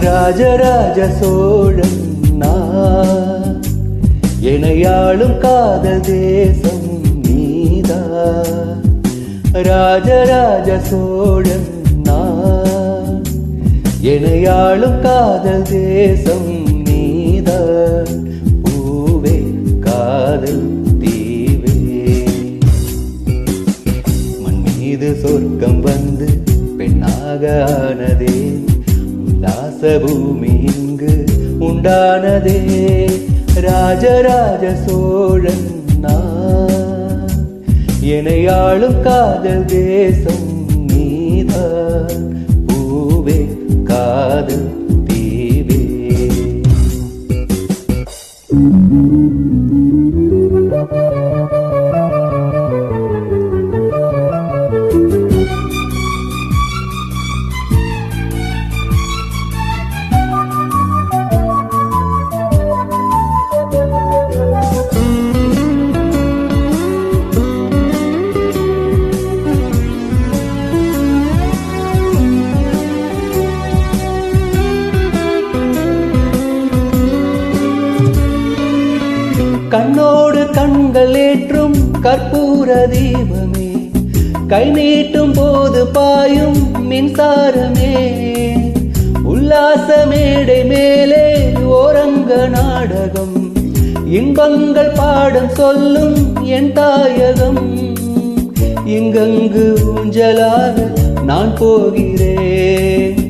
ராஜராஜ சோழன் நான், எனையாளும் காதல் தேசம் நீதான். ராஜராஜ சோழன் நான், எனையாளும் காதல் தேசம் நீதான். பூவே காதல் தீவே, மண் மீது சொர்க்கம் வந்து பெண்ணாக ஆனதே, பூமி இங்கு உண்டானதே. ராஜராஜ சோழன் நான், எனையாளும் காதல் தேசம் நீதான். பூவே காதல் தீவே. கண்ணோடு கண்கள் ஏற்றும் கற்பூர தீபமே, கை நீட்டும் போது பாயும் மின்சாரமே. உல்லாச மேடை மேலே ஓரங்க நாடகம், இன்பங்கள் பாடம் சொல்லும் என் தாயகம். இங்கங்கு ஊஞ்சலாக நான் போகிறேன்,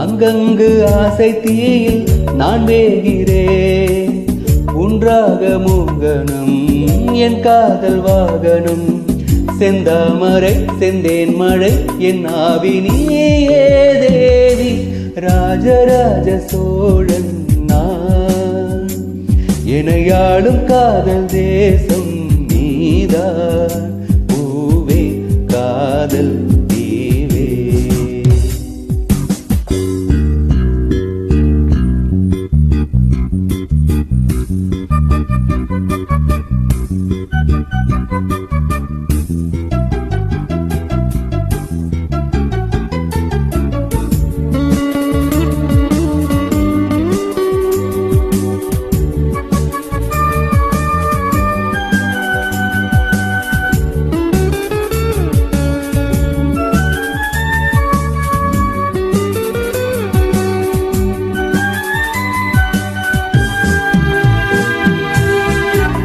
அங்கங்கு ஆசை தீயில் நான் வேகிறேன். ஒன்றாக மூங்கனம் என் காதல் வாகனம், செந்தாமரை செந்தேன் மழை என் ஆவி நீயே தேவி. ராஜராஜ சோழன் நான், எனையாளும் காதல் தேசம் நீதான். பூவே காதல் தீவே.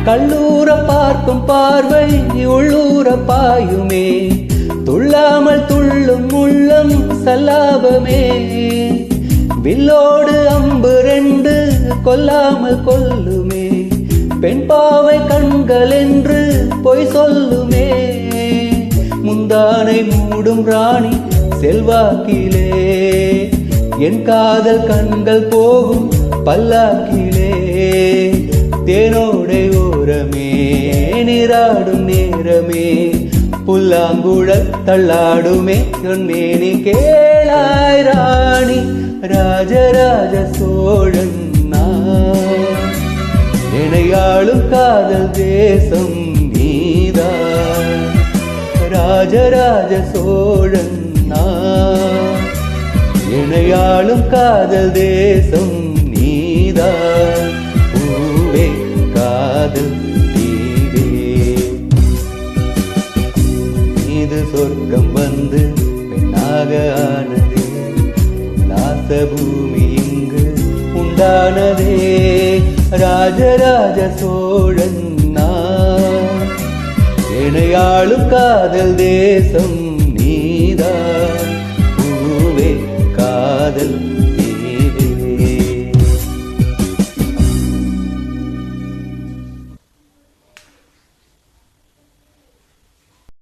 கல்லூர பார்க்கும் பார்வை உள்ளூர பாயுமே, துள்ளாமல் துள்ளும் உள்ளம் சல்லாபமே. வில்லோடு அம்பு ரெண்டு கொல்லாமல் கொல்லுமே, பெண் பாவை கண்கள் என்று பொய் சொல்லுமே. முந்தானை மூடும் ராணி செல்வாக்கிலே, என் காதல் கண்கள் போகும் பல்லாக்கிலே. தேனோடை ஓரமே நீராடும் நேரமே, புல்லாங்குழல் தள்ளாடுமே சொன்னேனி கேளாய் ராணி. ராஜராஜ சோழன் நான், எனையாளும் காதல் தேசம் நீதான். ராஜராஜ சோழன் நான், எனையாளும் காதல் தேசம் நீதான். பூவே காதல் தீவே. இது சொர்க்கம் வந்து பெண்ணாக ஆனதே, லாச பூமி இங்கு உண்டானதே. ராஜராஜ சோழன் நான், எனையாளும் காதல் தேசம்